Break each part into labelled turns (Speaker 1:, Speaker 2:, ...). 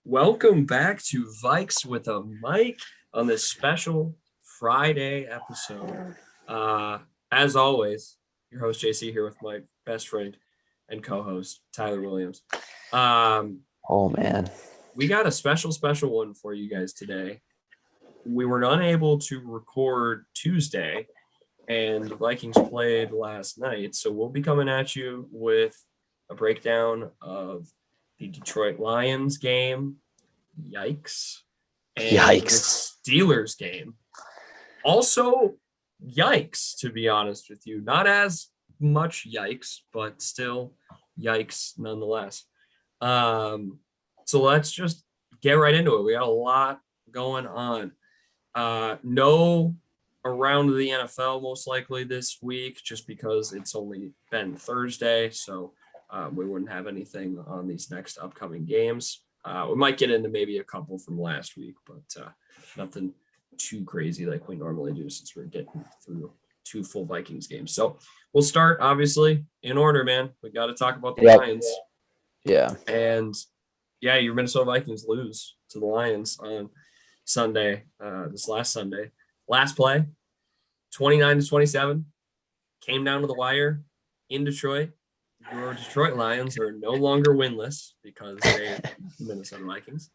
Speaker 1: Welcome back to Vikes with a Mike on this special Friday episode. As always, your host JC here with my best friend and co-host Tyler Williams.
Speaker 2: Oh man,
Speaker 1: we got a special one for you guys today. We were unable to record Tuesday, and the Vikings played last night, so we'll be coming at you with a breakdown of the Detroit Lions game, yikes, and
Speaker 2: yikes!
Speaker 1: the Steelers game. Also, yikes, to be honest with you. Not as much yikes, but still yikes nonetheless. So let's just get right into it. We got a lot going on. No around the NFL most likely this week, just because it's only been Thursday, so we wouldn't have anything on these next upcoming games. We might get into maybe a couple from last week, but nothing too crazy like we normally do since we're getting through two full Vikings games. So we'll start, obviously, in order, man. We got to talk about the Lions.
Speaker 2: Yeah.
Speaker 1: And, yeah, your Minnesota Vikings lose to the Lions on Sunday, this last Sunday. Last play, 29-27, came down to the wire in Detroit. Your Detroit Lions are no longer winless because they Minnesota Vikings.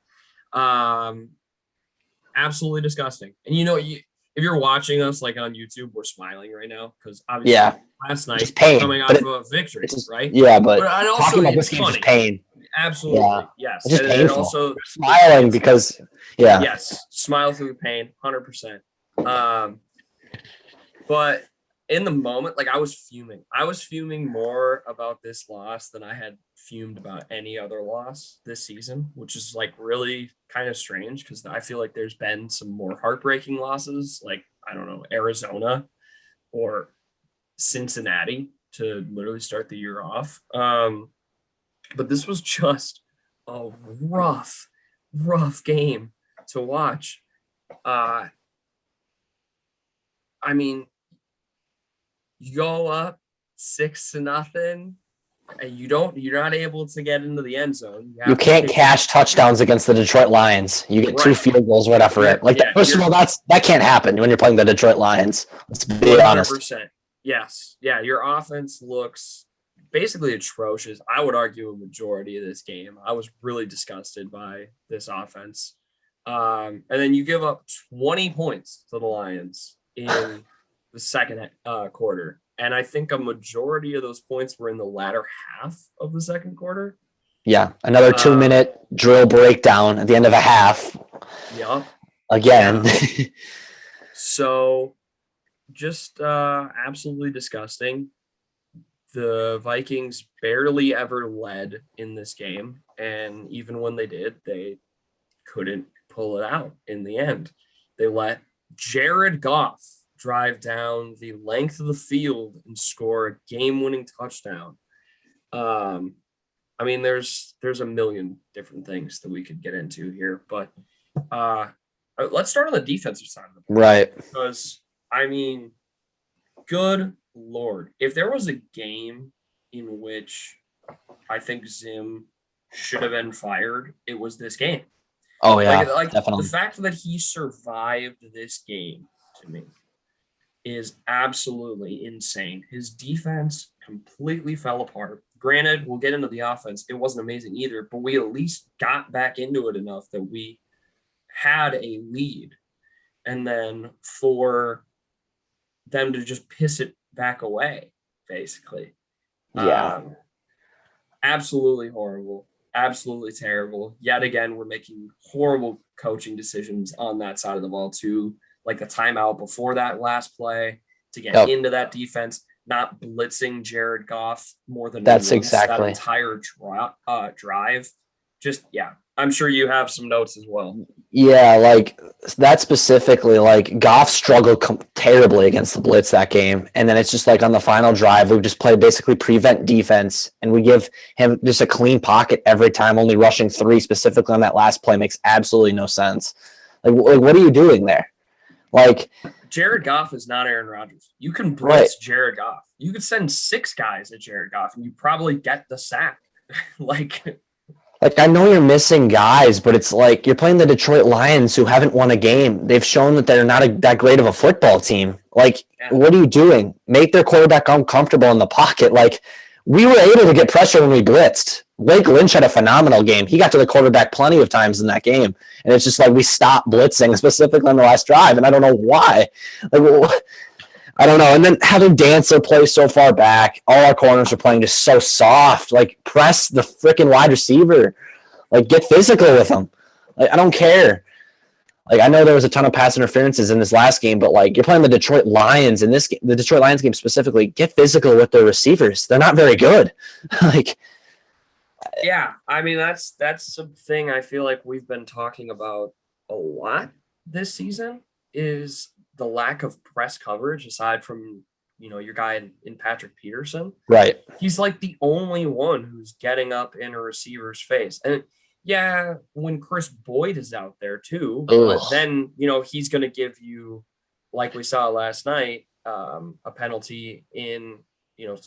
Speaker 1: Absolutely disgusting. And if you're watching us like on YouTube, we're smiling right now because obviously last night coming off of a victory, right?
Speaker 2: Yeah, but
Speaker 1: also,
Speaker 2: talking about this game is pain.
Speaker 1: Absolutely, yes.
Speaker 2: It's just painful. And
Speaker 1: also
Speaker 2: smiling because
Speaker 1: yes, smile through the pain, 100%. But in the moment, like I was fuming more about this loss than I had fumed about any other loss this season, which is like really kind of strange because I feel like there's been some more heartbreaking losses, like, I don't know, Arizona or Cincinnati to literally start the year off. But this was just a rough game to watch. I mean, you go up 6-0 and you're not able to get into the end zone.
Speaker 2: You can't cash touchdowns against the Detroit Lions. You get 2 field goals right after it. Like first of all, that can't happen when you're playing the Detroit Lions. Let's be honest.
Speaker 1: 100%. Yes. Yeah, your offense looks basically atrocious. I would argue a majority of this game. I was really disgusted by this offense. And then you give up 20 points to the Lions in the second quarter. And I think a majority of those points were in the latter half of the second quarter.
Speaker 2: Yeah, another 2-minute drill breakdown at the end of a half.
Speaker 1: Yeah.
Speaker 2: Again.
Speaker 1: Yeah. So just absolutely disgusting. The Vikings barely ever led in this game. And even when they did, they couldn't pull it out in the end. They let Jared Goff drive down the length of the field and score a game-winning touchdown. I mean, there's a million different things that we could get into here, but let's start on the defensive side of the ball.
Speaker 2: Right.
Speaker 1: Because, I mean, good Lord, if there was a game in which I think Zim should have been fired, it was this game.
Speaker 2: Oh, yeah,
Speaker 1: like
Speaker 2: definitely.
Speaker 1: The fact that he survived this game, to me, is absolutely insane. His defense completely fell apart. Granted, we'll get into the offense. It wasn't amazing either, but we at least got back into it enough that we had a lead. And then for them to just piss it back away, basically.
Speaker 2: Yeah.
Speaker 1: Absolutely horrible. Absolutely terrible. Yet again, we're making horrible coaching decisions on that side of the ball too. Like the timeout before that last play to get into that defense, not blitzing Jared Goff more than
Speaker 2: that
Speaker 1: entire drive. Just, yeah, I'm sure you have some notes as well.
Speaker 2: Yeah, like that specifically, like Goff struggled terribly against the blitz that game. And then it's just like on the final drive, we just play basically prevent defense and we give him just a clean pocket every time, only rushing 3 specifically on that last play makes absolutely no sense. Like what are you doing there? Like
Speaker 1: Jared Goff is not Aaron Rodgers. You can blitz Jared Goff. You could send 6 guys at Jared Goff and you probably get the sack. Like
Speaker 2: Like, I know you're missing guys, but it's like you're playing the Detroit Lions who haven't won a game. They've shown that they're not that great of a football team. Like, what are you doing? Make their quarterback uncomfortable in the pocket. Like, we were able to get pressure when we blitzed. Blake Lynch had a phenomenal game. He got to the quarterback plenty of times in that game. And it's just like we stopped blitzing, specifically on the last drive, and I don't know why. Like, I don't know. And then having Dancer play so far back, all our corners are playing just so soft. Like, press the freaking wide receiver. Like, get physical with them. Like, I don't care. Like, I know there was a ton of pass interferences in this last game, but like, you're playing the Detroit Lions in this game, the Detroit Lions game specifically. Get physical with their receivers. They're not very good. Like,
Speaker 1: yeah, I mean that's something I feel like we've been talking about a lot this season is the lack of press coverage aside from, your guy in Patrick Peterson.
Speaker 2: right.
Speaker 1: He's like the only one who's getting up in a receiver's face. And yeah, when Chris Boyd is out there too, but then, he's going to give you, like we saw last night, a penalty in,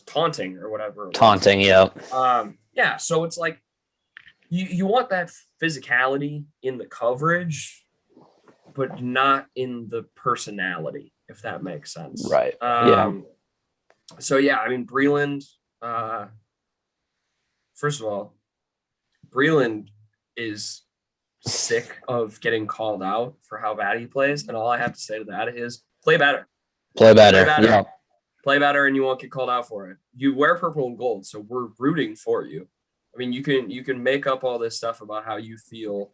Speaker 1: taunting or whatever.
Speaker 2: Taunting, yeah.
Speaker 1: Yeah, so it's like you want that physicality in the coverage, but not in the personality, if that makes sense.
Speaker 2: Right. Yeah.
Speaker 1: So yeah, I mean Breland. First of all, Breland is sick of getting called out for how bad he plays, and all I have to say to that is play better.
Speaker 2: Play better. Yeah.
Speaker 1: Play better, and you won't get called out for it. You wear purple and gold, so we're rooting for you. I mean, you can make up all this stuff about how you feel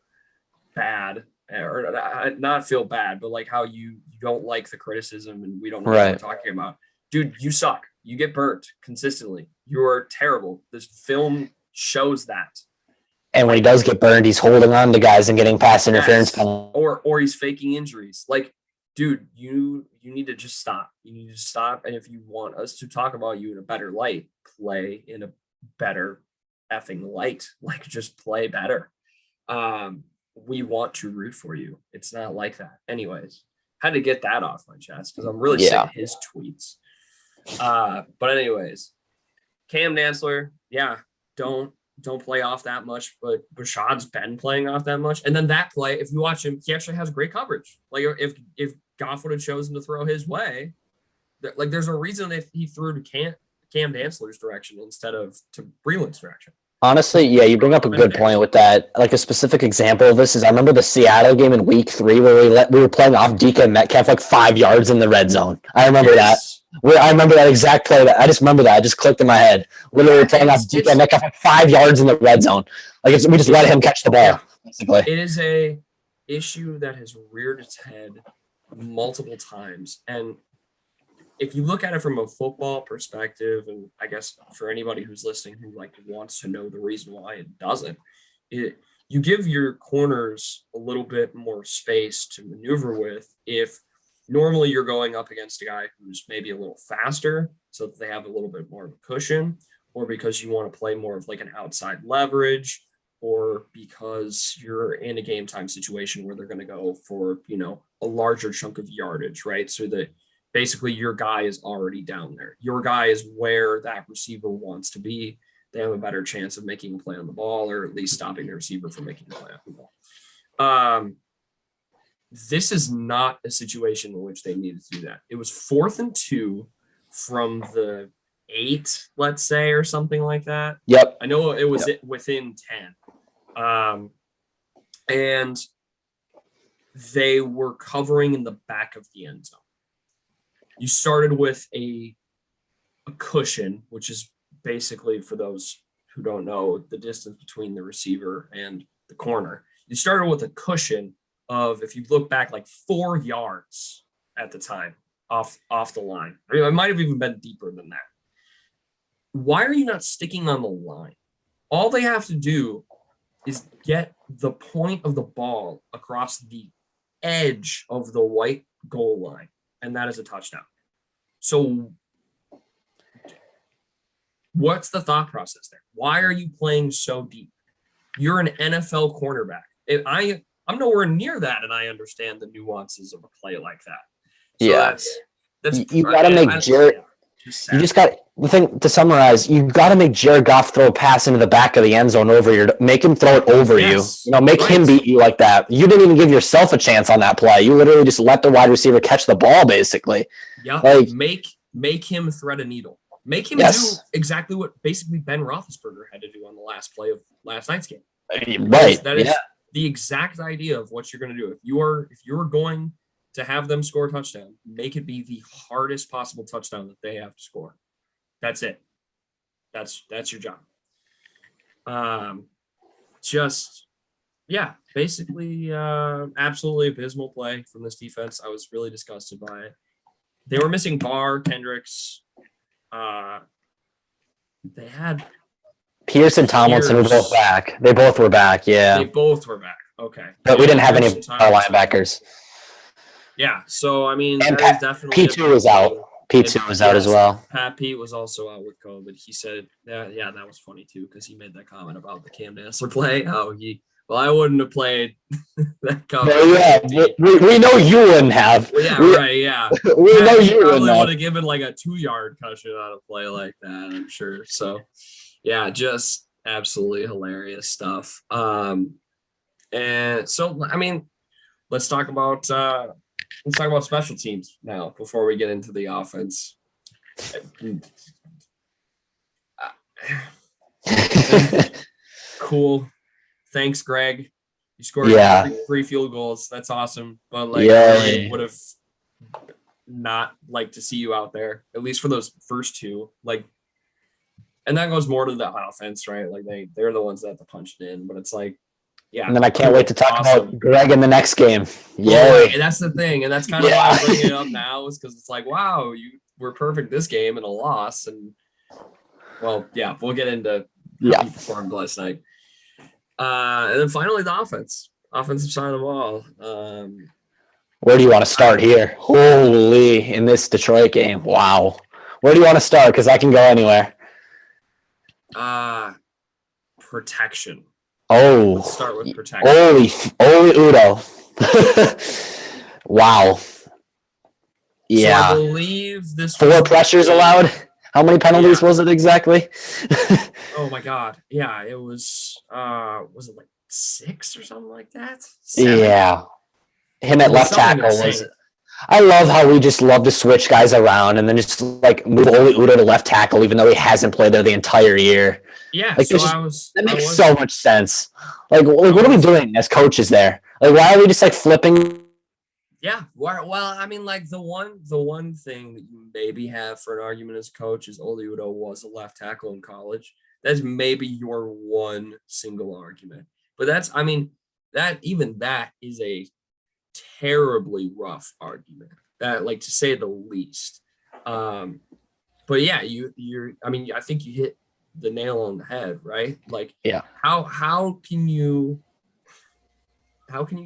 Speaker 1: bad, or not feel bad, but like how you don't like the criticism, and we don't know what we're talking about. Dude, you suck. You get burnt consistently. You are terrible. This film shows that.
Speaker 2: And when he does get burned, he's holding on to guys and getting pass interference.
Speaker 1: Or he's faking injuries. Like, dude, you need to just stop. You need to stop. And if you want us to talk about you in a better light, play in a better effing light. Like, just play better. We want to root for you. It's not like that. Anyways, had to get that off my chest because I'm really sick of his tweets. But anyways, Cam Dantzler, don't play off that much, but Rashad's been playing off that much. And then that play, if you watch him, he actually has great coverage. Like if Goff would have chosen to throw his way, like there's a reason that he threw to Cam Dantzler's direction instead of to Breland's direction.
Speaker 2: Honestly, yeah, you bring up a good point with that. Like a specific example of this is I remember the Seattle game in week 3 where we were playing off DK Metcalf like 5 yards in the red zone. I remember that. I remember that exact play. I just remember that. I just clicked in my head. Literally playing off DK Metcalf like 5 yards in the red zone. Like we just let him catch the ball. Basically,
Speaker 1: it is a issue that has reared its head multiple times, and if you look at it from a football perspective, and I guess for anybody who's listening who like wants to know the reason why it doesn't, you give your corners a little bit more space to maneuver with if normally you're going up against a guy who's maybe a little faster so that they have a little bit more of a cushion, or because you want to play more of like an outside leverage, or because you're in a game time situation where they're going to go for, a larger chunk of yardage, right? So that basically your guy is already down there. Your guy is where that receiver wants to be. They have a better chance of making a play on the ball, or at least stopping the receiver from making a play on the ball. This is not a situation in which they needed to do that. It was 4th and 2 from the 8, let's say, or something like that.
Speaker 2: Yep.
Speaker 1: I know it was within 10. And they were covering in the back of the end zone. You started with a cushion, which is basically, for those who don't know, the distance between the receiver and the corner. You started with a cushion of, if you look back, like 4 yards at the time off the line. I mean, it might have even been deeper than that. Why are you not sticking on the line? All they have to do is get the point of the ball across the edge of the white goal line, and that is a touchdown. So what's the thought process there? Why are you playing so deep? You're an NFL cornerback. I'm nowhere near that, and I understand the nuances of a play like that. So that's
Speaker 2: you got to make Jared. You just got the thing to summarize, you got to make Jared Goff throw a pass into the back of the end zone make him throw it over
Speaker 1: Yes,
Speaker 2: you. Make him beat you like that. You didn't even give yourself a chance on that play. You literally just let the wide receiver catch the ball, basically.
Speaker 1: Yeah,
Speaker 2: like
Speaker 1: make him thread a needle. Make him do exactly what basically Ben Roethlisberger had to do on the last play of last night's game.
Speaker 2: Right.
Speaker 1: That is the exact idea of what you're going to do. If you're going to have them score a touchdown, make it be the hardest possible touchdown that they have to score. That's it. That's your job. Basically, absolutely abysmal play from this defense. I was really disgusted by it. They were missing Barr, Kendricks. They had
Speaker 2: Pierce and Tomlinson were both back. They both were back, yeah.
Speaker 1: They both were back. Okay.
Speaker 2: But we didn't have any linebackers.
Speaker 1: Yeah, so I mean,
Speaker 2: and P2 was out. P2 was out as well.
Speaker 1: Pat Pete was also out with COVID. He said, that was funny too, because he made that comment about the Cam Dantzler play. I wouldn't have played that comment.
Speaker 2: We know you wouldn't have.
Speaker 1: Yeah.
Speaker 2: We know you
Speaker 1: probably would have given like a 2-yard cushion on a play like that, I'm sure. So, yeah, just absolutely hilarious stuff. And so, I mean, let's talk about special teams now before we get into the offense. Cool. Thanks, Greg. You scored 3 field goals. That's awesome. But I would have not liked to see you out there, at least for those first 2. And that goes more to the offense, right? Like they're the ones that have to punch it in. But it's like, yeah.
Speaker 2: And then I can't wait to talk about Greg in the next game.
Speaker 1: Yeah, and that's the thing, and that's kind of why I'm bringing it up now, is because it's like, wow, you were perfect this game in a loss, and we'll get into how he performed last night. And then finally, the offensive side of the ball.
Speaker 2: Where do you want to start here? Holy, in this Detroit game, wow. Where do you want to start? Because I can go anywhere.
Speaker 1: Protection.
Speaker 2: Oh,
Speaker 1: let's start with protection.
Speaker 2: Oli Udo. Wow. Yeah.
Speaker 1: So I believe this
Speaker 2: 4 pressures allowed. How many penalties was it exactly?
Speaker 1: Oh my God. Yeah, it was it like 6 or something like that? 7?
Speaker 2: Yeah. Him at left tackle was. I love how we just love to switch guys around and then just move Oli Udo to left tackle, even though he hasn't played there the entire year.
Speaker 1: Yeah,
Speaker 2: that makes so much sense. What are we doing as coaches there? Why are we just flipping?
Speaker 1: Yeah, well, I mean, the one thing that you maybe have for an argument as a coach is Oli Udo was a left tackle in college. That's maybe your one single argument, but that is a terribly rough argument. That, to say the least. But yeah, I think you hit the nail on the head, right? How can you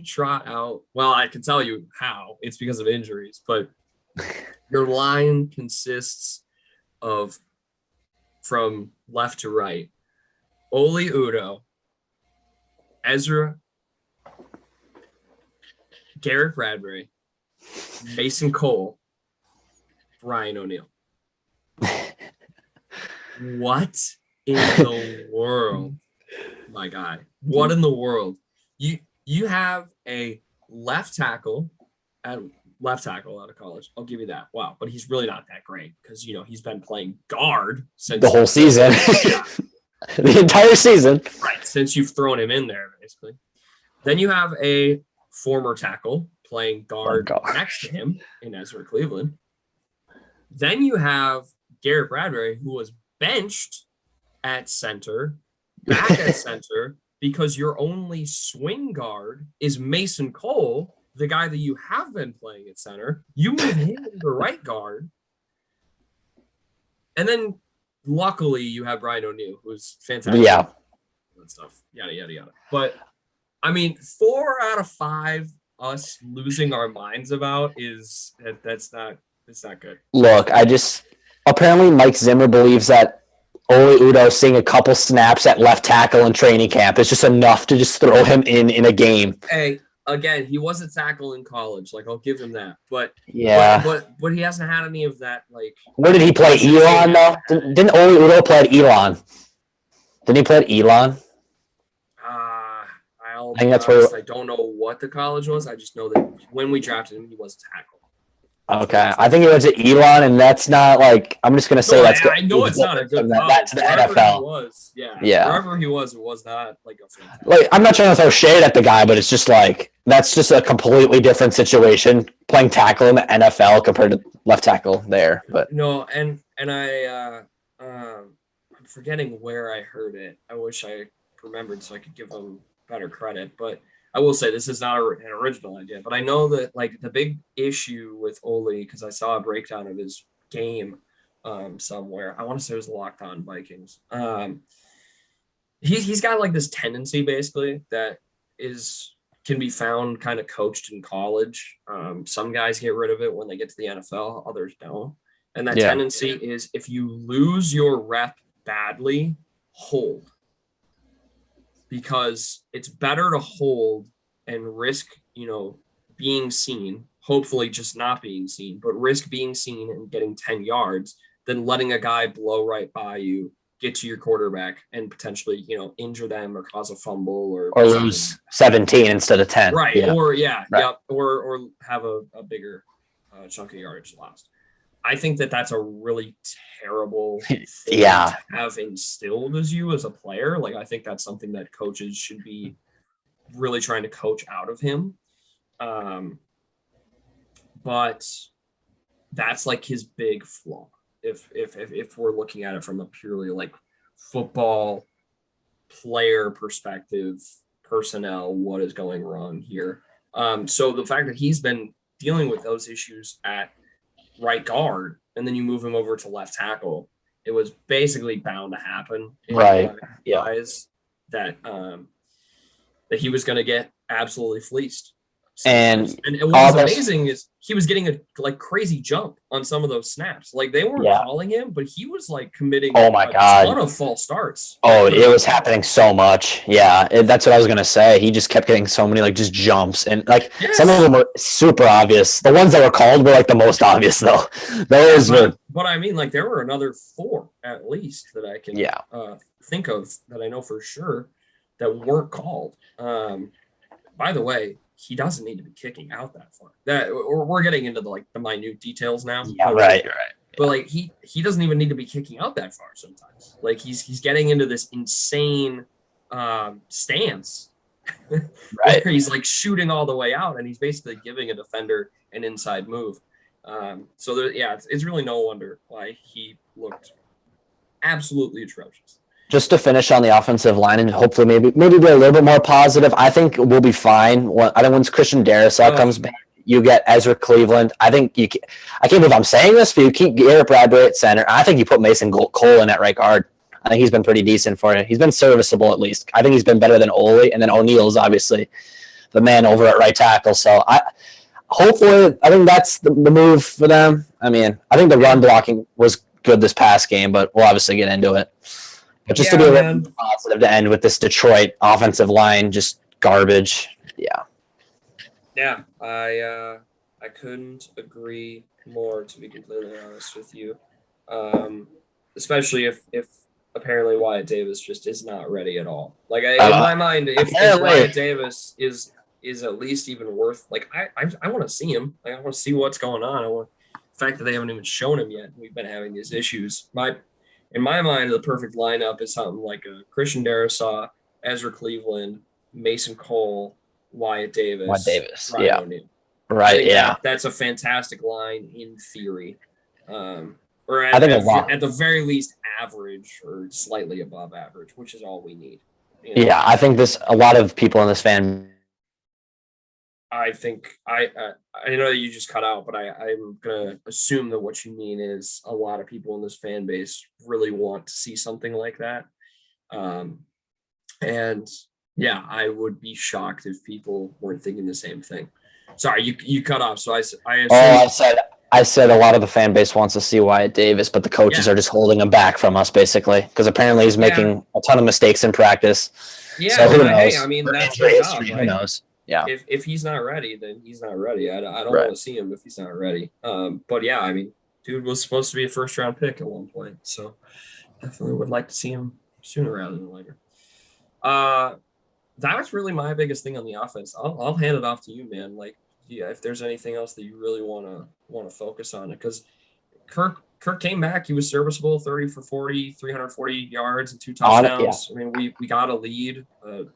Speaker 1: trot out? Well, I can tell you how. It's because of injuries, but your line consists of, from left to right, Oli Udo, Ezra, Garrett Bradbury, Mason Cole, Brian O'Neill. What in the world, my guy? What in the world? You have a left tackle out of college. I'll give you that. Wow, but he's really not that great because he's been playing guard since
Speaker 2: the whole season.
Speaker 1: Yeah.
Speaker 2: The entire season.
Speaker 1: Right, since you've thrown him in there, basically. Then you have a former tackle playing guard next to him in Ezra Cleveland. Then you have Garrett Bradbury, who was benched at center, back at center, because your only swing guard is Mason Cole, the guy that you have been playing at center. You move him to right guard. And then luckily you have Brian O'Neill, who's fantastic.
Speaker 2: Yeah.
Speaker 1: That stuff. Yada, yada, yada. But 4 out of 5 us losing our minds about it's not good.
Speaker 2: Look, apparently Mike Zimmer believes that Oli Udo seeing a couple snaps at left tackle in training camp is just enough to just throw him in a game.
Speaker 1: Hey, again, he was a tackle in college. Like, I'll give him that. But
Speaker 2: Yeah.
Speaker 1: but he hasn't had any of that. Like,
Speaker 2: Where did he play? Elon though? Didn't Oli Udo play at Elon? Didn't he play at Elon?
Speaker 1: I
Speaker 2: think that's where.
Speaker 1: I don't know what the college was. I just know that when we drafted him, he was a tackle.
Speaker 2: Okay, I think he went to Elon, and that's not like I'm just gonna say that's.
Speaker 1: I know it's not a good college.
Speaker 2: That's the NFL.
Speaker 1: Wherever he was, it was not like a fantastic.
Speaker 2: Like, I'm not trying to throw shade at the guy, but it's just like that's just a completely different situation playing tackle in the NFL compared to left tackle there. But
Speaker 1: no, and I'm forgetting where I heard it. I wish I remembered so I could give him better credit, but I will say this is not an original idea, but I know that like the big issue with Oli, because I saw a breakdown of his game somewhere. I want to say it was Locked On Vikings. He's got like this tendency basically that can be found kind of coached in college. Some guys get rid of it when they get to the NFL, others don't. And that tendency is if you lose your rep badly, hold. Because it's better to hold and risk, being seen, hopefully just not being seen, but risk being seen and getting 10 yards than letting a guy blow right by you, get to your quarterback and potentially, injure them or cause a fumble or
Speaker 2: lose 17 instead of 10.
Speaker 1: Right. Yeah. Or have a bigger chunk of yardage lost. I think that's a really terrible thing to have instilled as you as a player. Like, I think that's something that coaches should be really trying to coach out of him. But that's like his big flaw. If we're looking at it from a purely like football player perspective, personnel, what is going wrong here? So the fact that he's been dealing with those issues at right guard, and then you move him over to left tackle, it was basically bound to happen.
Speaker 2: Right.
Speaker 1: That he was going to get absolutely fleeced.
Speaker 2: And
Speaker 1: what was amazing is he was getting a like crazy jump on some of those snaps. Like they weren't calling him, but he was like committing
Speaker 2: a ton
Speaker 1: of false starts.
Speaker 2: Oh, it was happening so much. Yeah, that's what I was gonna say. He just kept getting so many like just jumps, and like some of them were super obvious. The ones that were called were like the most obvious though. Those were.
Speaker 1: But I mean, like there were another 4 at least that I can think of that I know for sure that weren't called. By the way, he doesn't need to be kicking out that far. We're getting into the minute details now.
Speaker 2: Yeah, right.
Speaker 1: But like he doesn't even need to be kicking out that far sometimes. Like he's getting into this insane stance, right? Where he's like shooting all the way out, and he's basically giving a defender an inside move. So it's really no wonder why he looked absolutely atrocious.
Speaker 2: Just to finish on the offensive line and hopefully maybe be a little bit more positive, I think we'll be fine. I think once Christian Darrisaw comes back, you get Ezra Cleveland. I think I can't believe I'm saying this, but you keep Garrett Bradbury at center. I think you put Mason Cole in at right guard. I think he's been pretty decent for it. He's been serviceable at least. I think he's been better than Ole, and then O'Neill's obviously the man over at right tackle. So I think that's the move for them. I mean, I think the run blocking was good this past game, but we'll obviously get into it. But just to be a little positive to end with this Detroit offensive line, just garbage. Yeah.
Speaker 1: Yeah, I couldn't agree more, to be completely honest with you. Especially if apparently Wyatt Davis just is not ready at all. Like in my mind, if Wyatt Davis is at least even worth, like I want to see him. Like, I want to see what's going on. The fact that they haven't even shown him yet. We've been having these issues. In my mind, the perfect lineup is something like a Christian Darrisaw, Ezra Cleveland, Mason Cole, Wyatt Davis.
Speaker 2: Yeah.
Speaker 1: O'Neal.
Speaker 2: Right, yeah.
Speaker 1: That's a fantastic line in theory. Or at the very least average or slightly above average, which is all we need.
Speaker 2: Yeah, I think a lot of people in this fan.
Speaker 1: I think I know that you just cut out, but I'm gonna assume that what you mean is a lot of people in this fan base really want to see something like that. And yeah, I would be shocked if people weren't thinking the same thing. Sorry, you cut off. So
Speaker 2: I said a lot of the fan base wants to see Wyatt Davis, but the coaches are just holding him back from us, basically, because apparently he's making a ton of mistakes in practice.
Speaker 1: Yeah,
Speaker 2: so who knows?
Speaker 1: Hey, I mean, that's the job.
Speaker 2: Who knows? Yeah.
Speaker 1: If he's not ready, then he's not ready. I don't
Speaker 2: Right.
Speaker 1: want to see him if he's not ready. But yeah, I mean, dude was supposed to be a first round pick at one point, so definitely would like to see him sooner rather than later. That's really my biggest thing on the offense. I'll hand it off to you, man. Like, yeah, if there's anything else that you really want to focus on it, because Kirk came back. He was serviceable, 30 for 40, 340 yards and 2 touchdowns. I mean, we got a lead.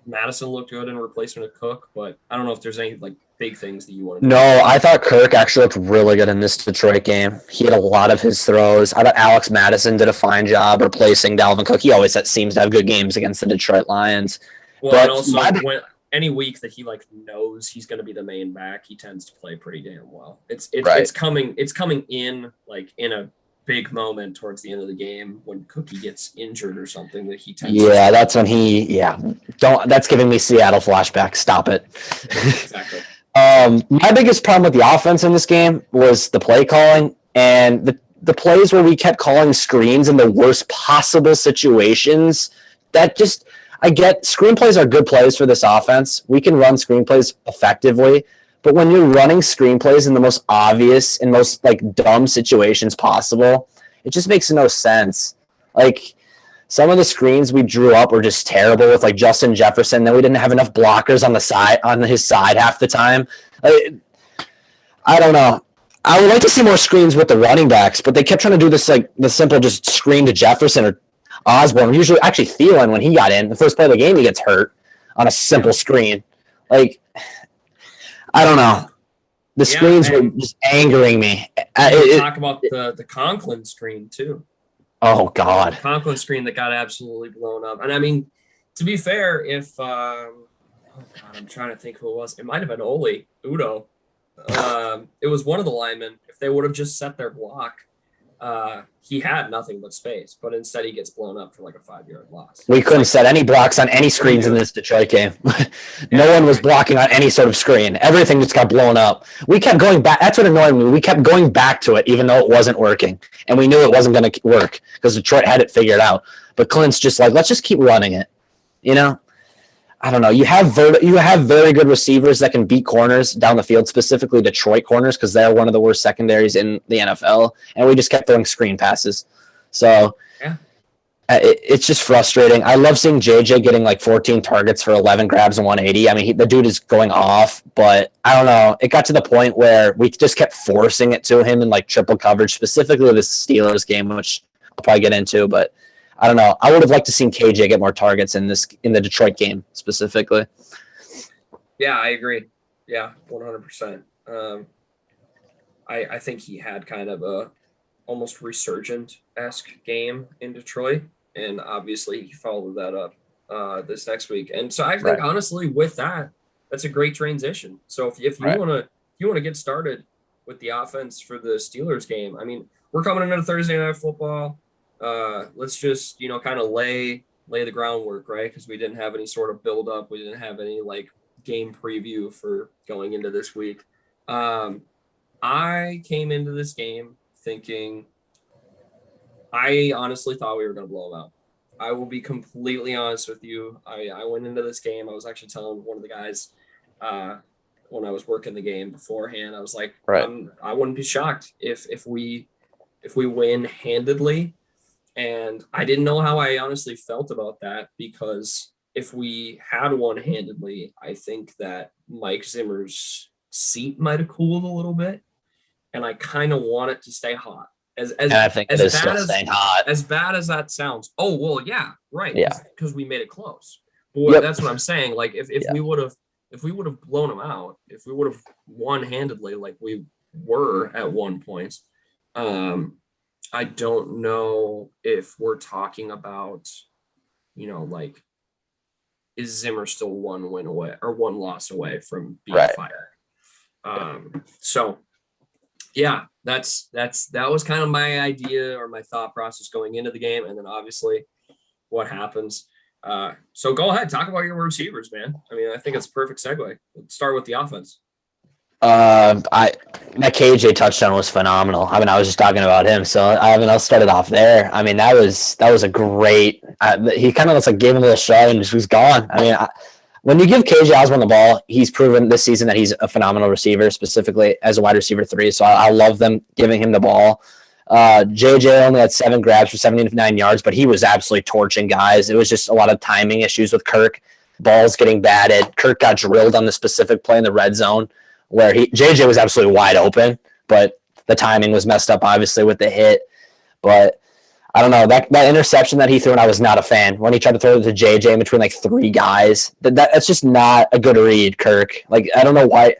Speaker 1: Madison looked good in replacement of Cook, but I don't know if there's any like big things that you want to do.
Speaker 2: No, I thought Kirk actually looked really good in this Detroit game. He had a lot of his throws. I thought Alex Madison did a fine job replacing Dalvin Cook. He always seems to have good games against the Detroit Lions.
Speaker 1: Well, but and also when any week that he like knows he's going to be the main back, he tends to play pretty damn well. It's coming in like in a big moment towards the end of the game when Cookie gets injured or something that he tends to
Speaker 2: that's when that's giving me Seattle flashbacks. Stop it.
Speaker 1: Exactly.
Speaker 2: My biggest problem with the offense in this game was the play calling and the plays where we kept calling screens in the worst possible situations. That just, I get screenplays are good plays for this offense. We can run screenplays effectively, but when you're running screenplays in the most obvious and most like dumb situations possible, it just makes no sense. Like some of the screens we drew up were just terrible with like Justin Jefferson. Then we didn't have enough blockers on his side half the time. I don't know. I would like to see more screens with the running backs, but they kept trying to do this like the simple just screen to Jefferson or Osborne. Usually, actually, Thielen when he got in the first play of the game, he gets hurt on a simple screen. Like, I don't know. The screens were just angering me.
Speaker 1: Talk about the Conklin screen too.
Speaker 2: Oh God,
Speaker 1: the Conklin screen that got absolutely blown up. And I mean, to be fair, if oh God, I'm trying to think who it was. It might have been Udo. It was one of the linemen. If they would have just set their block, he had nothing but space, but instead he gets blown up for like a 5-yard loss.
Speaker 2: We couldn't set any blocks on any screens in this Detroit game. No one was blocking on any sort of screen. Everything just got blown up. We kept going back. That's what annoyed me. We kept going back to it, even though it wasn't working. And we knew it wasn't going to work because Detroit had it figured out. But Clint's just like, let's just keep running it. You know? I don't know. You have very good receivers that can beat corners down the field, specifically Detroit corners, because they're one of the worst secondaries in the NFL. And we just kept throwing screen passes. So it's just frustrating. I love seeing JJ getting like 14 targets for 11 grabs and 180. I mean, the dude is going off, but I don't know. It got to the point where we just kept forcing it to him in like triple coverage, specifically the Steelers game, which I'll probably get into, but I don't know. I would have liked to seen KJ get more targets in the Detroit game specifically.
Speaker 1: Yeah, I agree. Yeah, 100%. I think he had kind of a almost resurgent-esque game in Detroit, and obviously he followed that up this next week. And so I think honestly, with that, that's a great transition. So if you want to get started with the offense for the Steelers game, I mean, we're coming into Thursday Night Football. Let's just, kind of lay the groundwork, right? Because we didn't have any sort of build up. We didn't have any like game preview for going into this week. I came into this game thinking I honestly thought we were going to blow them out. I will be completely honest with you. I went into this game. I was actually telling one of the guys when I was working the game beforehand, I was like, I wouldn't be shocked if we win handedly. And I didn't know how I honestly felt about that, because if we had won handedly, I think that Mike Zimmer's seat might have cooled a little bit. And I kind of want it to stay hot. I think it is still staying hot. As bad as that sounds. Oh, well, yeah, right. Yeah. Because we made it close. But that's what I'm saying. Like if we would have blown them out, if we would have won handedly like we were at one point, I don't know if we're talking about, like, is Zimmer still one win away or one loss away from being fired? So, yeah, that was kind of my idea or my thought process going into the game, and then obviously what happens. So go ahead, talk about your receivers, man. I mean, I think it's a perfect segue. Let's start with the offense.
Speaker 2: That KJ touchdown was phenomenal. I mean, I was just talking about him, so I'll start it off there. I mean, that was a great. He kind of gave him a little shove and just was gone. I mean, when you give KJ Osborne the ball, he's proven this season that he's a phenomenal receiver, specifically as a wide receiver 3. So I love them giving him the ball. JJ only had 7 grabs for 79 yards, but he was absolutely torching guys. It was just a lot of timing issues with Kirk. Balls getting batted. Kirk got drilled on the specific play in the red zone where JJ was absolutely wide open, but the timing was messed up, obviously, with the hit. But I don't know, that interception that he threw, and I was not a fan. When he tried to throw it to JJ in between like 3 guys, that's just not a good read, Kirk. Like, I don't know why.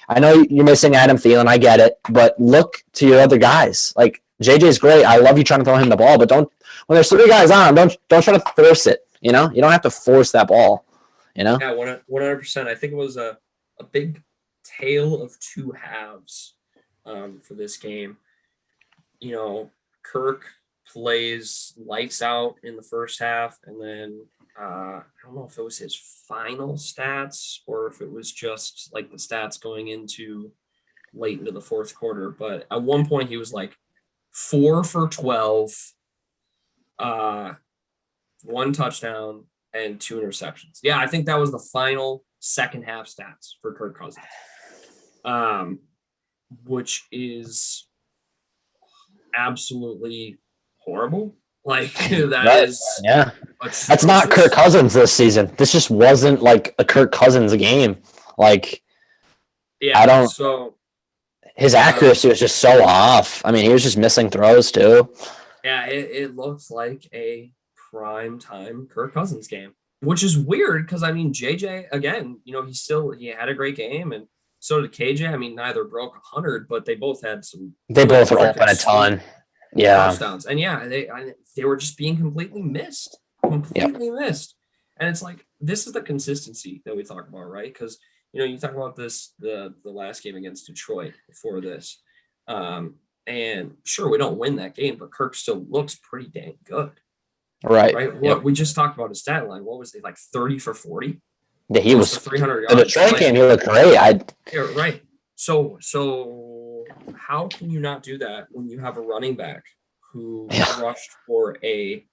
Speaker 2: I know you're missing Adam Thielen, I get it, but look to your other guys. Like, JJ's great. I love you trying to throw him the ball, but when there's 3 guys on, don't try to force it. You know, you don't have to force that ball. You know?
Speaker 1: Yeah, 100%. I think it was a big tale of 2 halves for this game. You know, Kirk plays lights out in the first half, and then I don't know if it was his final stats or if it was just like the stats going into late into the fourth quarter. But at one point he was like 4 for 12, 1 touchdown and 2 interceptions. Yeah, I think that was the final second half stats for Kirk Cousins, which is absolutely horrible. Like,
Speaker 2: yeah. That's not Kirk Cousins this season. This just wasn't like a Kirk Cousins game. Like, yeah, his accuracy was just so off. I mean, he was just missing throws too.
Speaker 1: Yeah, it looks like a prime time Kirk Cousins game, which is weird because I mean JJ, again, you know, he had a great game, and so did KJ. I mean, neither broke 100, but they both had some.
Speaker 2: They both were open a ton. Yeah,
Speaker 1: touchdowns, and yeah, they were just being completely missed. And it's like, this is the consistency that we talk about, right? Because, you know, you talk about this the last game against Detroit before this, and sure, we don't win that game, but Kirk still looks pretty dang good. Right. What we just talked about his stat line. What was it, like 30 for 40?
Speaker 2: Yeah, he was
Speaker 1: 300 yards.
Speaker 2: The Detroit game, he looked great.
Speaker 1: Yeah, right. So how can you not do that when you have a running back who rushed for a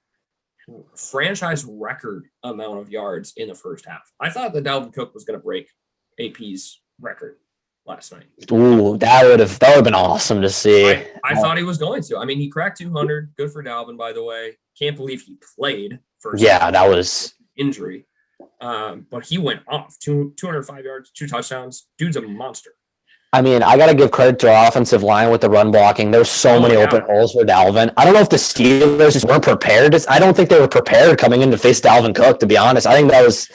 Speaker 1: franchise record amount of yards in the first half? I thought that Dalvin Cook was going to break AP's record last night.
Speaker 2: Ooh, that would have been awesome to see.
Speaker 1: I thought he was going to. I mean, he cracked 200. Good for Dalvin, by the way. Can't believe he played first.
Speaker 2: Yeah, that was
Speaker 1: injury. But he went off 205 yards, 2 touchdowns. Dude's a monster.
Speaker 2: I mean, I got to give credit to our offensive line with the run blocking. There's so many open holes for Dalvin. I don't know if the Steelers just weren't prepared. I don't think they were prepared coming in to face Dalvin Cook, to be honest. I think that was,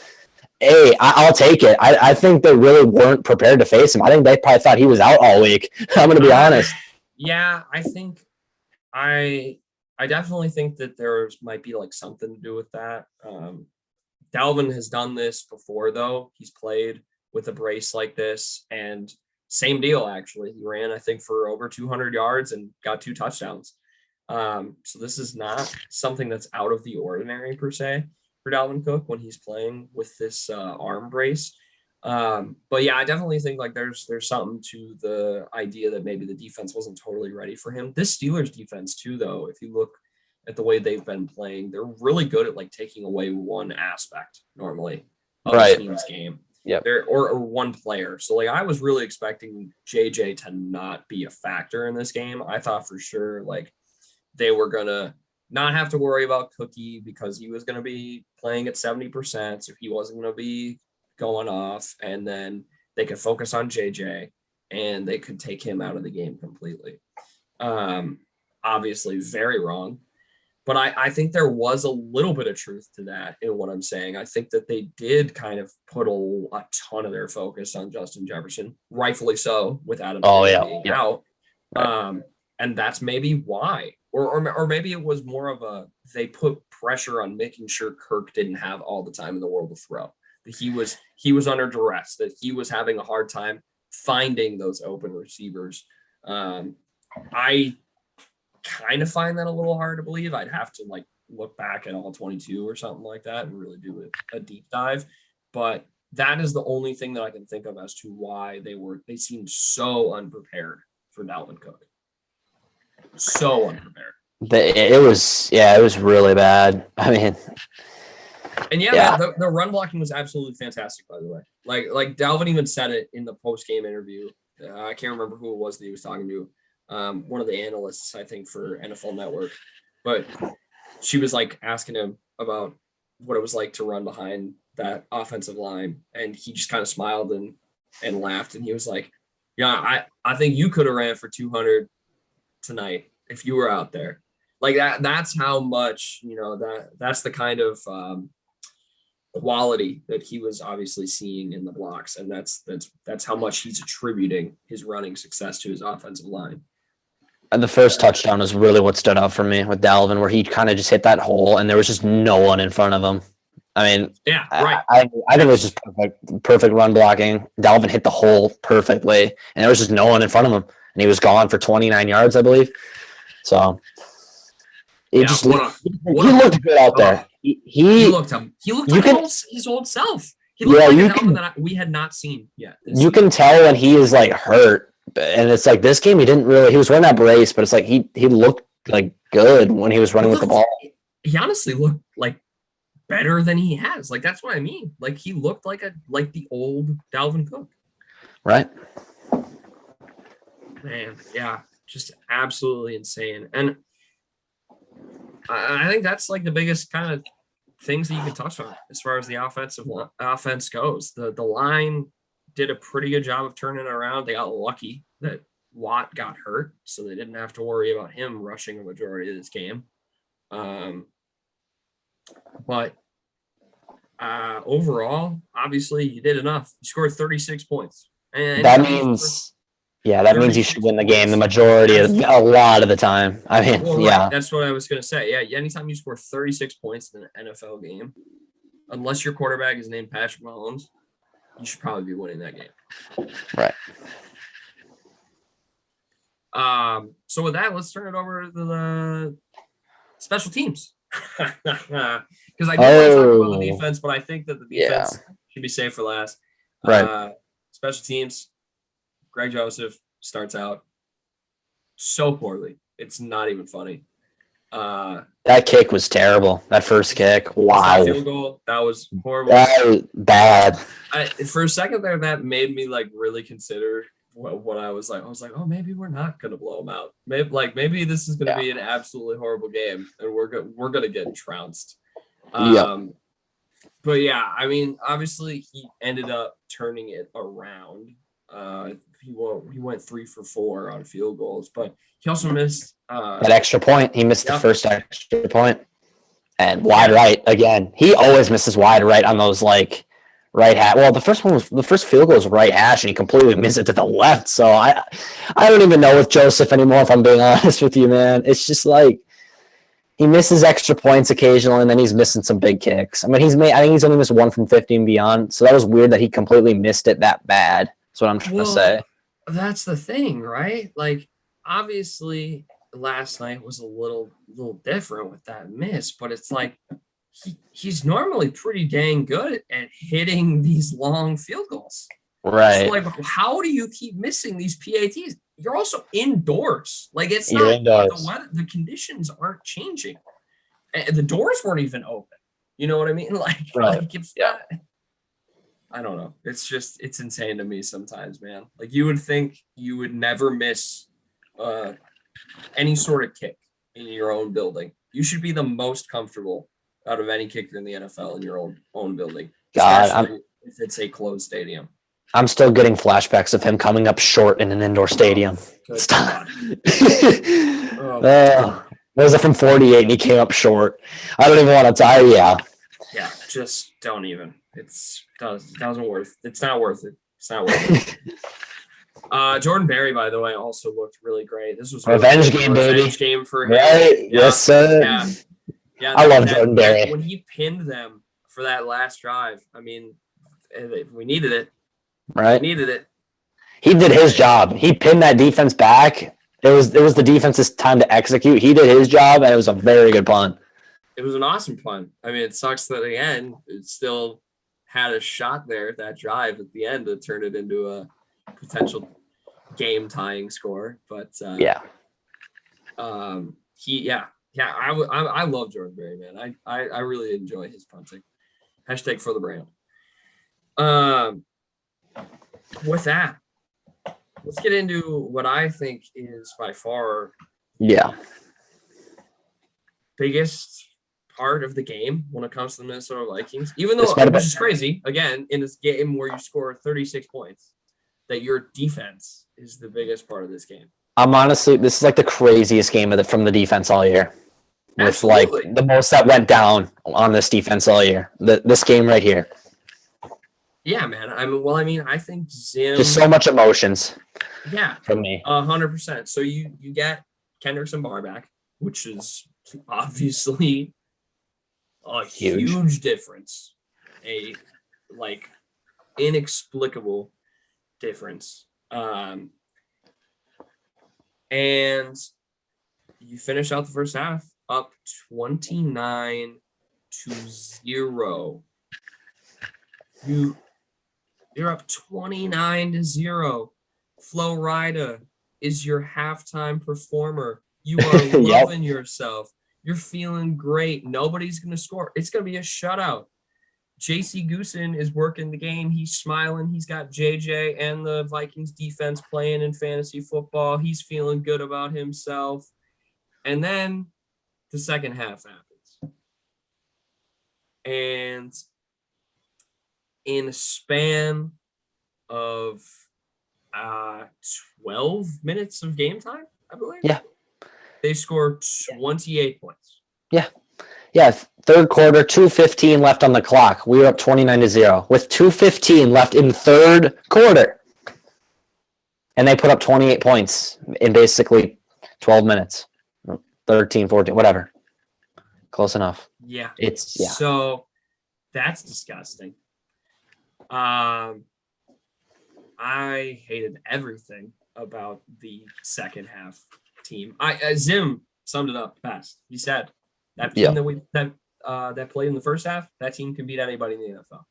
Speaker 2: I'll take it. I think they really weren't prepared to face him. I think they probably thought he was out all week. I'm going to be honest.
Speaker 1: Yeah, I think I definitely think that there might be like something to do with that. Dalvin has done this before, though. He's played with a brace like this, and same deal, actually. He ran, I think, for over 200 yards and got 2 touchdowns. So this is not something that's out of the ordinary, per se, for Dalvin Cook when he's playing with this arm brace. But yeah, I definitely think like there's something to the idea that maybe the defense wasn't totally ready for him. This Steelers defense, too, though, if you look at the way they've been playing, they're really good at like taking away one aspect normally of the team's game.
Speaker 2: Yeah.
Speaker 1: Or one player. So like I was really expecting JJ to not be a factor in this game. I thought for sure like they were gonna not have to worry about Cookie because he was gonna be playing at 70%, so he wasn't gonna be going off, and then they could focus on JJ and they could take him out of the game completely. Obviously very wrong. But I think there was a little bit of truth to that in what I'm saying. I think that they did kind of put a ton of their focus on Justin Jefferson, rightfully so, with Adam being out. Right. And that's maybe why. Or maybe it was more of they put pressure on making sure Kirk didn't have all the time in the world to throw. That he was under duress, that he was having a hard time finding those open receivers. I kind of find that a little hard to believe. I'd have to like look back at all 22 or something like that and really do a deep dive. But that is the only thing that I can think of as to why they seemed so unprepared for Dalvin Cook. So unprepared.
Speaker 2: It was really bad. I mean,
Speaker 1: And
Speaker 2: Yeah.
Speaker 1: the run blocking was absolutely fantastic, by the way. Like Dalvin even said it in the post game interview. I can't remember who it was that he was talking to. One of the analysts, I think, for NFL Network. But she was like asking him about what it was like to run behind that offensive line, and he just kind of smiled and laughed, and he was like, "Yeah, I think you could have ran for 200 tonight if you were out there." Like that. That's how much that's the kind of quality that he was obviously seeing in the blocks, and that's how much he's attributing his running success to his offensive line.
Speaker 2: And the first touchdown is really what stood out for me with Dalvin, where he kind of just hit that hole and there was just no one in front of him. I mean,
Speaker 1: yeah, right.
Speaker 2: I think it was just perfect run blocking. Dalvin hit the hole perfectly, and there was just no one in front of him, and he was gone for 29 yards, I believe. So he looked good out there.
Speaker 1: He looked like his old self. He looked like a Dalvin that we had not seen yet.
Speaker 2: You can tell when he is like hurt. And it's like this game, he was wearing that brace, but it's like he looked like good when he was running with the ball.
Speaker 1: He honestly looked like better than he has. Like, that's what I mean. Like, he looked like the old Dalvin Cook.
Speaker 2: Right.
Speaker 1: Man, yeah, just absolutely insane. And I think that's like the biggest kind of things that you can touch on as far as the offense goes. The line did a pretty good job of turning it around. They got lucky that Watt got hurt, so they didn't have to worry about him rushing a majority of this game. But overall, obviously, you did enough. You scored 36 points. And
Speaker 2: that means you should win the game the majority of a lot of the time. I mean,
Speaker 1: right. That's what I was going to say. Yeah, anytime you score 36 points in an NFL game, unless your quarterback is named Patrick Mahomes, you should probably be winning that game.
Speaker 2: Right.
Speaker 1: So with that, let's turn it over to the special teams. Because I do want to talk about the defense, but I think that the defense should be saved for last.
Speaker 2: Right.
Speaker 1: Special teams, Greg Joseph starts out so poorly. It's not even funny.
Speaker 2: That kick was terrible. That first kick. Wow.
Speaker 1: Field goal, that was horrible.
Speaker 2: That was bad.
Speaker 1: For a second there, that made me like really consider what I was like. I was like, oh, maybe we're not gonna blow them out. Maybe this is gonna be an absolutely horrible game, and we're gonna get trounced. But yeah, I mean, obviously he ended up turning it around. He went 3 for 4 on field goals, but he also missed
Speaker 2: that extra point. He missed the first extra point, and wide right again. He always misses wide right on those like right hash. Well, the first field goal was right hash, and he completely missed it to the left. So I don't even know with Joseph anymore. If I'm being honest with you, man, it's just like he misses extra points occasionally, and then he's missing some big kicks. I mean, I think he's only missed 1 from 50 and beyond. So that was weird that he completely missed it that bad. That's what I'm trying to say.
Speaker 1: That's the thing, right? Like, obviously, last night was a little different with that miss, but it's like he's normally pretty dang good at hitting these long field goals.
Speaker 2: Right.
Speaker 1: So, like, how do you keep missing these PATs? You're also indoors. Like, it's
Speaker 2: You're
Speaker 1: not
Speaker 2: indoors.
Speaker 1: the weather, the conditions aren't changing. And the doors weren't even open. You know what I mean? Like it's not, I don't know. It's insane to me sometimes, man. Like, you would think you would never miss any sort of kick in your own building. You should be the most comfortable out of any kicker in the NFL in your own building, especially if it's a closed stadium.
Speaker 2: I'm still getting flashbacks of him coming up short in an indoor stadium.
Speaker 1: Stop.
Speaker 2: Was it from 48 and he came up short? I don't even want to tell you.
Speaker 1: Yeah, just don't even. It's not worth it. It's not worth it. Jordan Berry, by the way, also looked really great. This was
Speaker 2: revenge game, baby.
Speaker 1: Revenge game for him.
Speaker 2: Right? Yeah. Yes, sir.
Speaker 1: Yeah.
Speaker 2: I love Jordan Berry.
Speaker 1: When he pinned them for that last drive, I mean, we needed it.
Speaker 2: Right.
Speaker 1: We needed it.
Speaker 2: He did his job. He pinned that defense back. It was the defense's time to execute. He did his job, and it was a very good punt.
Speaker 1: It was an awesome punt. I mean, it sucks that again it still had a shot there, that drive at the end, to turn it into a potential game-tying score. But I love Jordan Berry, man. I really enjoy his punting. Hashtag for the brand. Um, with that, let's get into what I think is by far
Speaker 2: Yeah.
Speaker 1: biggest part of the game when it comes to the Minnesota Vikings. Even though,
Speaker 2: This might have
Speaker 1: which
Speaker 2: been-
Speaker 1: is crazy, again, in this game where you score 36 points, that your defense is the biggest part of this game.
Speaker 2: I'm honestly, this is like the craziest game from the defense all year. With
Speaker 1: Absolutely.
Speaker 2: like the most that went down on this defense all year. This game right here.
Speaker 1: Yeah, man. I think Zim.
Speaker 2: Just so much emotions
Speaker 1: Yeah,
Speaker 2: from me.
Speaker 1: 100%. So you get Kendricks and Barr back, which is obviously a huge difference, a like inexplicable difference. And you finish out the first half up 29-0. You're up 29-0. Flo Rida is your halftime performer. You are loving yourself. You're feeling great. Nobody's going to score. It's going to be a shutout. JC Goosen is working the game. He's smiling. He's got JJ and the Vikings defense playing in fantasy football. He's feeling good about himself. And then the second half happens. And in a span of 12 minutes of game time, I believe.
Speaker 2: Yeah.
Speaker 1: They scored 28 points.
Speaker 2: Yeah. Yeah. Third quarter, 2:15 left on the clock. We were up 29-0 with 2:15 left in third quarter. And they put up 28 points in basically 12 minutes. 13, 14, whatever. Close enough.
Speaker 1: Yeah.
Speaker 2: It's, yeah.
Speaker 1: So that's disgusting. I hated everything about the second half team. Zim summed it up best. He said that team that played in the first half, that team can beat anybody in the NFL.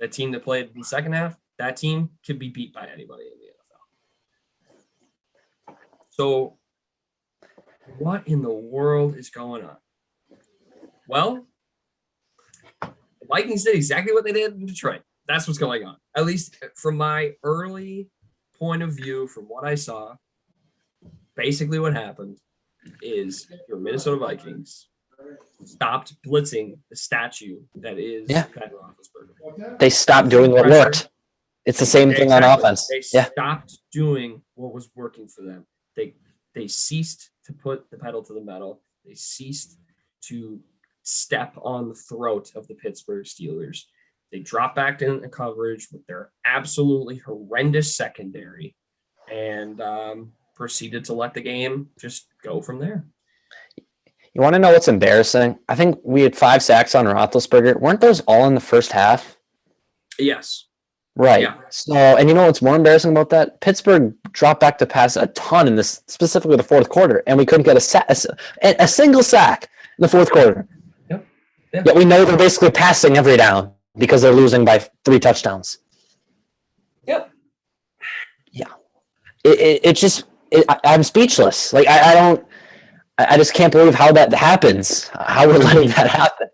Speaker 1: That team that played in the second half, that team can be beat by anybody in the NFL. So what in the world is going on? Well, the Vikings did exactly what they did in Detroit. That's what's going on. At least from my early point of view, from what I saw, basically what happened is your Minnesota Vikings stopped blitzing the statue that is Ben Roethlisberger.
Speaker 2: They stopped doing what worked. It's the same thing on offense.
Speaker 1: They stopped doing what was working for them. They ceased to put the pedal to the metal. They ceased to step on the throat of the Pittsburgh Steelers. They dropped back into coverage with their absolutely horrendous secondary and proceeded to let the game just go from there.
Speaker 2: You want to know what's embarrassing? I think we had 5 sacks on Roethlisberger. Weren't those all in the first half?
Speaker 1: Yes.
Speaker 2: Right.
Speaker 1: Yeah.
Speaker 2: So, and you know what's more embarrassing about that? Pittsburgh dropped back to pass a ton in this, specifically the fourth quarter, and we couldn't get a single sack in the fourth quarter.
Speaker 1: Yep.
Speaker 2: Yet we know they're basically passing every down because they're losing by 3 touchdowns.
Speaker 1: Yep.
Speaker 2: Yeah. I'm speechless. Like I just can't believe how that happens. How we're letting that happen.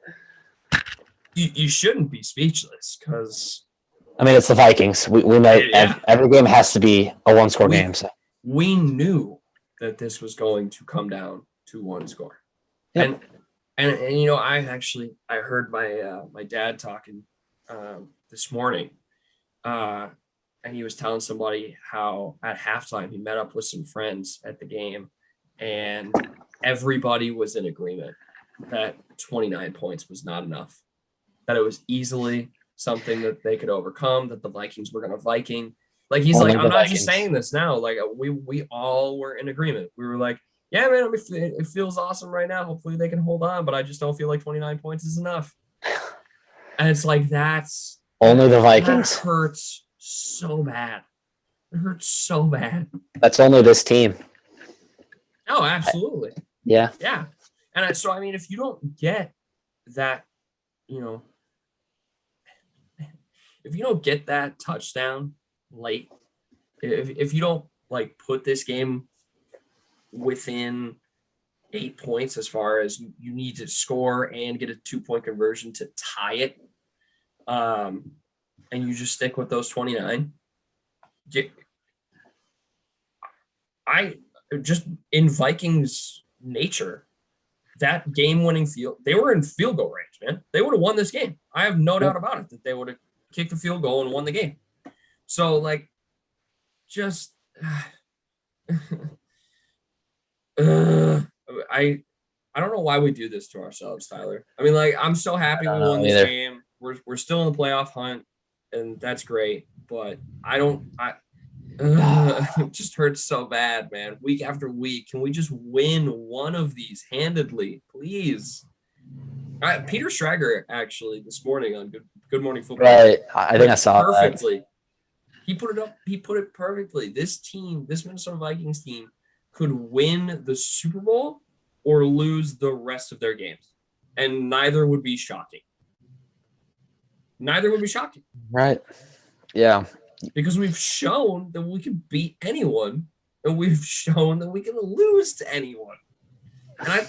Speaker 1: You shouldn't be speechless because
Speaker 2: I mean, it's the Vikings. We might every game has to be a 1-score game. So
Speaker 1: we knew that this was going to come down to 1 score. Yep. And you know, I heard my dad talking this morning, and he was telling somebody how at halftime he met up with some friends at the game, and everybody was in agreement that 29 points was not enough, that it was easily something that they could overcome, that the Vikings were going to Viking. Like, he's like, I'm not just saying this now. Like, we all were in agreement. We were like, yeah, man, it feels awesome right now. Hopefully they can hold on, but I just don't feel like 29 points is enough. And it's like, that's
Speaker 2: only the Vikings.
Speaker 1: That hurts so bad. It hurts so bad.
Speaker 2: That's only this team.
Speaker 1: Oh, absolutely.
Speaker 2: Yeah.
Speaker 1: Yeah. And so, I mean, if you don't get that, you know, if you don't get that touchdown late, if you don't like put this game within 8 points as far as you need to score and get a 2-point conversion to tie it, and you just stick with those 29. I just in Vikings nature, that game-winning field, they were in field goal range, man. They would have won this game. I have no doubt about it that they would have kicked the field goal and won the game. So, like, just I don't know why we do this to ourselves, Tyler. I mean, like, I'm so happy we won this game. We're still in the playoff hunt, and that's great. But it just hurts so bad, man. Week after week, can we just win one of these handedly, please? Peter Schrager actually this morning on Good Morning Football.
Speaker 2: Right, I think I saw
Speaker 1: perfectly.
Speaker 2: That.
Speaker 1: He put it up. He put it perfectly. This Minnesota Vikings team, could win the Super Bowl or lose the rest of their games, and neither would be shocking.
Speaker 2: Right. Yeah.
Speaker 1: Because we've shown that we can beat anyone, and we've shown that we can lose to anyone. And I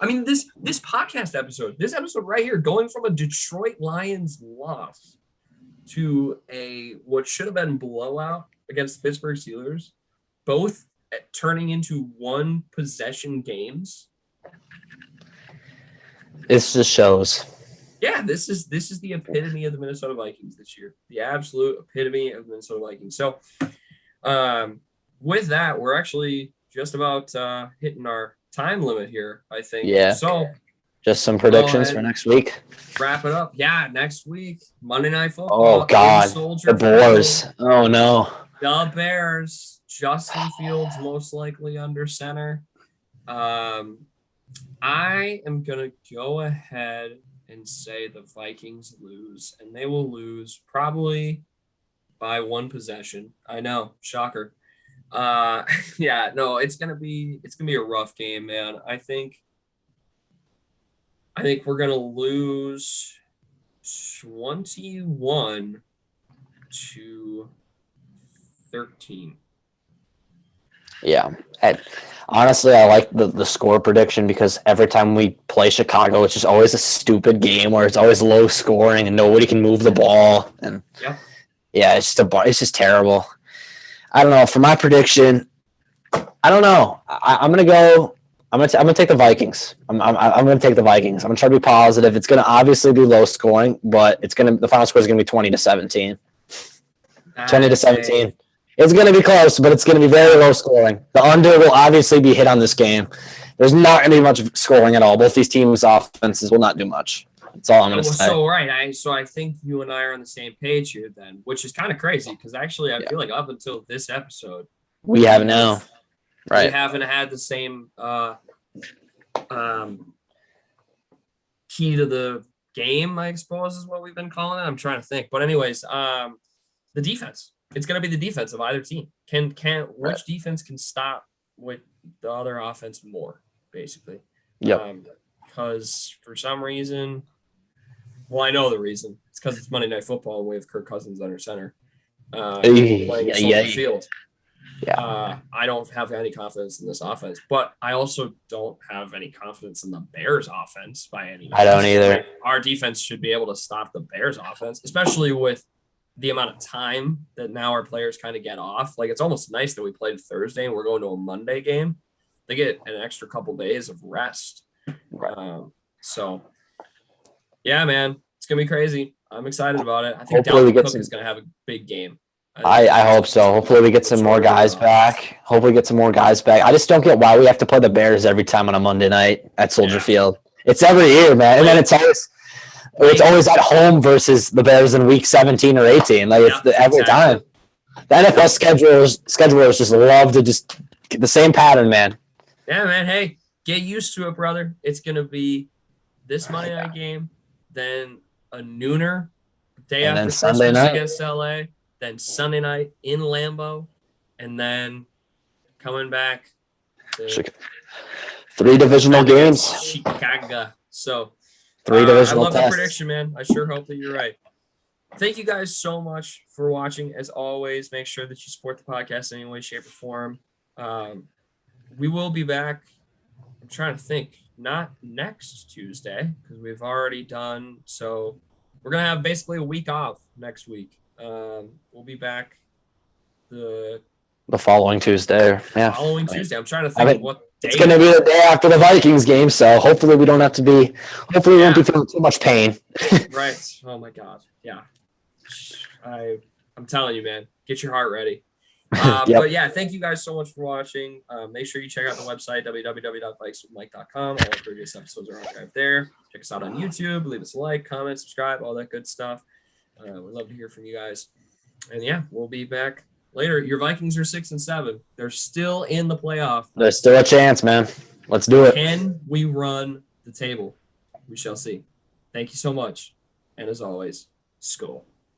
Speaker 1: mean, this podcast episode, this episode right here, going from a Detroit Lions loss to what should have been blowout against the Pittsburgh Steelers, both turning into one possession games.
Speaker 2: This just shows.
Speaker 1: Yeah, this is the epitome of the Minnesota Vikings this year. The absolute epitome of the Minnesota Vikings. So, with that, we're actually just about hitting our time limit here, I think.
Speaker 2: Yeah.
Speaker 1: So,
Speaker 2: just some predictions for next week.
Speaker 1: Wrap it up. Yeah, next week, Monday Night Football.
Speaker 2: Oh, God. The Bears. Oh, no.
Speaker 1: The Bears. Justin Fields most likely under center. I am going to go ahead and say the Vikings lose, and they will lose probably by one possession. I know, shocker. Yeah, no, it's gonna be a rough game, man. I think we're gonna lose 21-13.
Speaker 2: Yeah. Honestly, I like the score prediction because every time we play Chicago, it's just always a stupid game where it's always low scoring and nobody can move the ball. And yeah, it's just terrible. I don't know. For my prediction, I don't know. I'm gonna take the Vikings. I'm gonna take the Vikings. I'm gonna try to be positive. It's gonna obviously be low scoring, but the final score is gonna be 20-17. 20-17. It's going to be close, but it's going to be very low scoring. The under will obviously be hit on this game. There's not going to be much scoring at all. Both these teams' offenses will not do much. That's all I'm going to say.
Speaker 1: So, right. I think you and I are on the same page here then, which is kind of crazy because actually I feel like up until this episode,
Speaker 2: we haven't now. Right.
Speaker 1: We haven't had the same key to the game, I suppose is what we've been calling it. I'm trying to think. But anyways, the defense. It's going to be the defense of either team. Which defense can stop with the other offense more, basically?
Speaker 2: Yep.
Speaker 1: Because for some reason, well, I know the reason. It's because it's Monday Night Football and we have Kirk Cousins under center. Playing Soldier Field.
Speaker 2: Yeah.
Speaker 1: I don't have any confidence in this offense, but I also don't have any confidence in the Bears offense by any means.
Speaker 2: I don't either.
Speaker 1: Our defense should be able to stop the Bears offense, especially with the amount of time that now our players kind of get off. Like, it's almost nice that we played Thursday and we're going to a Monday game. They get an extra couple days of rest. So, yeah, man, it's going to be crazy. I'm excited about it. I think Dalvin Cook is going to have a big game.
Speaker 2: I hope so. Hopefully we get some more guys back. I just don't get why we have to play the Bears every time on a Monday night at Soldier Field. It's every year, man. And then it's always at home versus the Bears in week 17 or 18. Like, it's every time. The NFL schedulers just love to just get the same pattern, man.
Speaker 1: Yeah, man. Hey, get used to it, brother. It's going to be this Monday night game, then a nooner day after Christmas against LA, then Sunday night in Lambeau, and then coming back to
Speaker 2: 3 divisional games.
Speaker 1: Chicago. So,
Speaker 2: 3 divisional
Speaker 1: I love the prediction, man. I sure hope that you're right. Thank you guys so much for watching. As always, make sure that you support the podcast in any way, shape, or form. We will be back. I'm trying to think. Not next Tuesday because we've already done. So we're gonna have basically a week off next week. We'll be back the
Speaker 2: following Tuesday. Yeah.
Speaker 1: following Tuesday. I'm trying to think of what day.
Speaker 2: It's going to be the day after the Vikings game, so hopefully we don't have to be. Hopefully we won't be feeling too much pain.
Speaker 1: Right. Oh my God. Yeah. I'm telling you, man. Get your heart ready.
Speaker 2: Yep.
Speaker 1: But yeah, thank you guys so much for watching. Make sure you check out the website, www.vikeswithmike.com. All the previous episodes are archived there. Check us out on YouTube. Leave us a like, comment, subscribe, all that good stuff. We'd love to hear from you guys. And yeah, we'll be back later. Your Vikings are 6-7. They're still in the playoff.
Speaker 2: There's still a chance, man. Let's do it.
Speaker 1: Can we run the table? We shall see. Thank you so much. And as always, Skol.